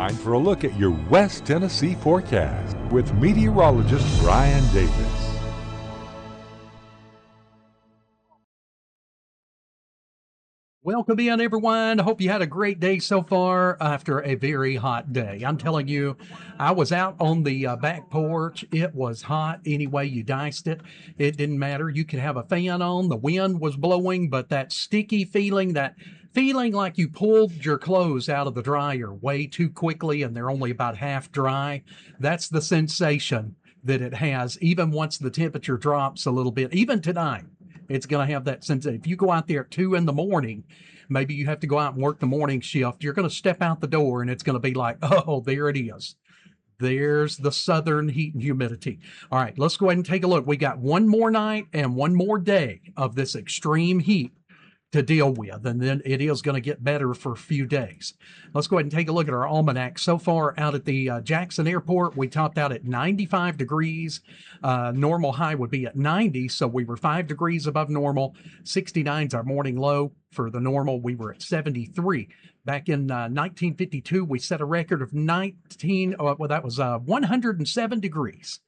time for a look at your West Tennessee forecast with meteorologist Brian Davis. Welcome in, everyone. I hope you had a great day so far after a very hot day. I'm telling you, I was out on the back porch. It was hot any way you diced it. It didn't matter. You could have a fan on. The wind was blowing, but that sticky feeling, that feeling like you pulled your clothes out of the dryer way too quickly and they're only about half dry, that's the sensation that it has, even once the temperature drops a little bit. Even tonight, it's going to have that sense. If you go out there at 2 in the morning, maybe you have to go out and work the morning shift, you're going to step out the door and it's going to be like, oh, there it is. There's the southern heat and humidity. All right, let's go ahead and take a look. We got one more night and one more day of this extreme heat to deal with, and then it is going to get better for a few days. Let's go ahead and take a look at our almanac. So far out at the Jackson Airport, we topped out at 95 degrees. Normal high would be at 90, so we were 5 degrees above normal. 69 is our morning low. For the normal, we were at 73. Back in 1952, we set a record of 107 degrees.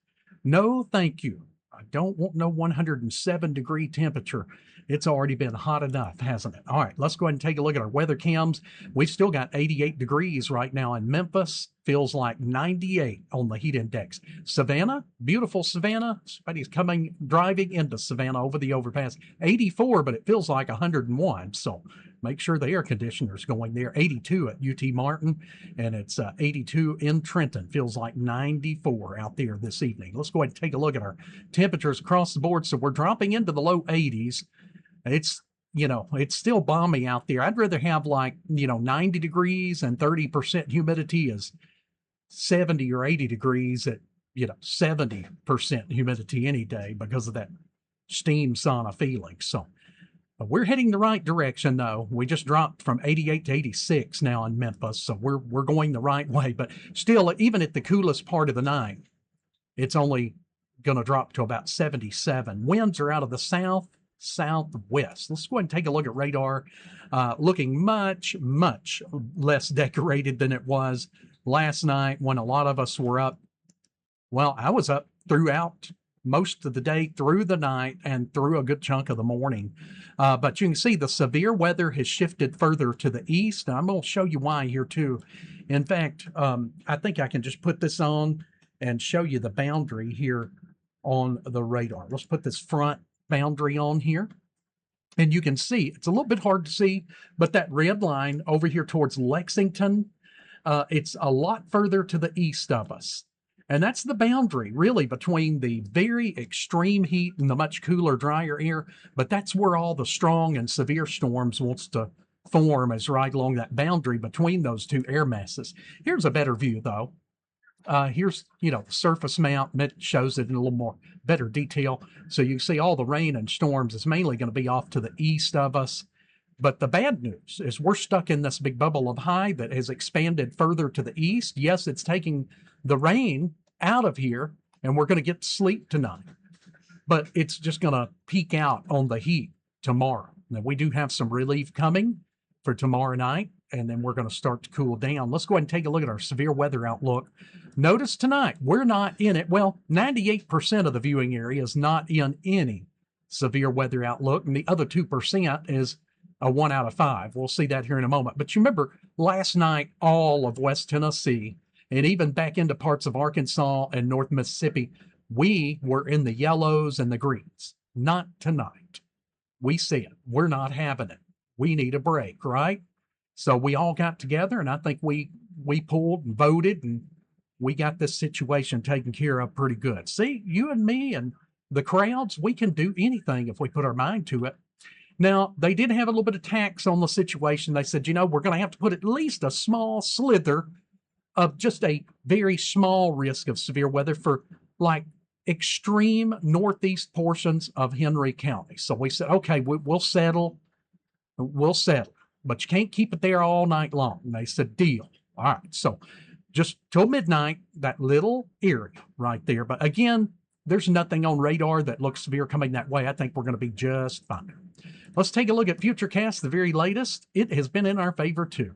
No, thank you. I don't want no 107 degree temperature. It's already been hot enough, hasn't it? All right, let's go ahead and take a look at our weather cams. We've still got 88 degrees right now in Memphis. Feels like 98 on the heat index. Savannah, beautiful Savannah. Somebody's driving into Savannah over the overpass. 84, but it feels like 101. So make sure the air conditioner's going there. 82 at UT Martin, and it's 82 in Trenton. Feels like 94 out there this evening. Let's go ahead and take a look at our temperatures across the board. So we're dropping into the low 80s. It's still balmy out there. I'd rather have 90 degrees and 30% humidity as 70 or 80 degrees at, 70% humidity any day because of that steam sauna feeling. So we're heading the right direction, though. We just dropped from 88 to 86 now in Memphis, so we're going the right way. But still, even at the coolest part of the night, it's only going to drop to about 77. Winds are out of the southwest. Let's go ahead and take a look at radar. Looking much, much less decorated than it was last night when a lot of us were up. Well, I was up throughout most of the day, through the night, and through a good chunk of the morning. But you can see the severe weather has shifted further to the east. And I'm going to show you why here, too. In fact, I think I can just put this on and show you the boundary here on the radar. Let's put this front boundary on here. And you can see, it's a little bit hard to see, but that red line over here towards Lexington, it's a lot further to the east of us. And that's the boundary, really, between the very extreme heat and the much cooler, drier air. But that's where all the strong and severe storms wants to form, is right along that boundary between those two air masses. Here's a better view, though. Here's, the surface mount, and it shows it in a little more better detail. So you can see all the rain and storms is mainly going to be off to the east of us. But the bad news is we're stuck in this big bubble of high that has expanded further to the east. Yes, it's taking the rain out of here, and we're going to get to sleep tonight. But it's just going to peak out on the heat tomorrow. Now, we do have some relief coming for tomorrow night, and then we're going to start to cool down. Let's go ahead and take a look at our severe weather outlook. Notice tonight, we're not in it. Well, 98% of the viewing area is not in any severe weather outlook, and the other 2% is a 1 out of 5. We'll see that here in a moment. But you remember, last night, all of West Tennessee, and even back into parts of Arkansas and North Mississippi, we were in the yellows and the greens. Not tonight. We said, we're not having it. We need a break, right? So we all got together, and I think we pulled and voted, and we got this situation taken care of pretty good. See, you and me and the crowds, we can do anything if we put our mind to it. Now, they did have a little bit of tax on the situation. They said, we're going to have to put at least a small slither of just a very small risk of severe weather for extreme northeast portions of Henry County. So we said, okay, we'll settle. We'll settle. But you can't keep it there all night long. And they said, deal. All right. So just till midnight, that little area right there. But again, there's nothing on radar that looks severe coming that way. I think we're going to be just fine. Let's take a look at Futurecast, the very latest. It has been in our favor, too.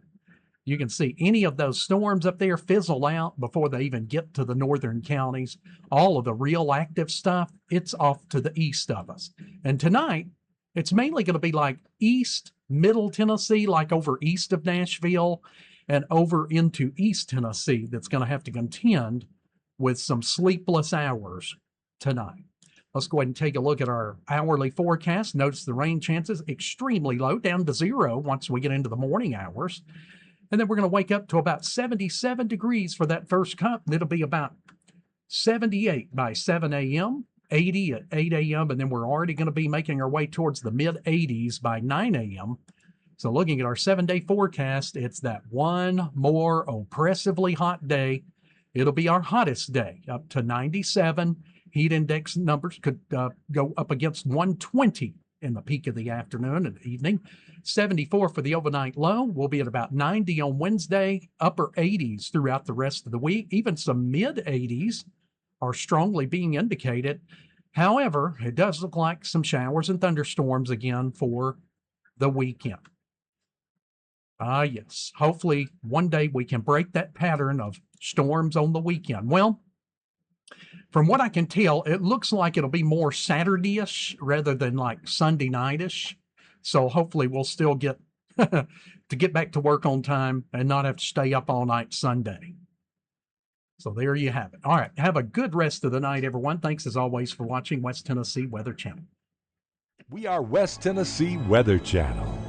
You can see any of those storms up there fizzle out before they even get to the northern counties. All of the real active stuff, it's off to the east of us. And tonight, it's mainly going to be like east, middle Tennessee, like over east of Nashville, and over into East Tennessee that's going to have to contend with some sleepless hours tonight. Let's go ahead and take a look at our hourly forecast. Notice the rain chances extremely low, down to 0 once we get into the morning hours. And then we're going to wake up to about 77 degrees for that first cup. And it'll be about 78 by 7 a.m., 80 at 8 a.m., and then we're already going to be making our way towards the mid-80s by 9 a.m. So looking at our 7-day forecast, it's that one more oppressively hot day. It'll be our hottest day, up to 97. Heat index numbers could go up against 120 in the peak of the afternoon and evening. 74 for the overnight low. We'll be at about 90 on Wednesday, upper 80s throughout the rest of the week. Even some mid-80s are strongly being indicated. However, it does look like some showers and thunderstorms again for the weekend. Yes, hopefully one day we can break that pattern of storms on the weekend. Well, from what I can tell, it looks like it'll be more Saturday-ish rather than like Sunday night-ish. So hopefully we'll still get to get back to work on time and not have to stay up all night Sunday. So there you have it. All right, have a good rest of the night, everyone. Thanks as always for watching West Tennessee Weather Channel. We are West Tennessee Weather Channel.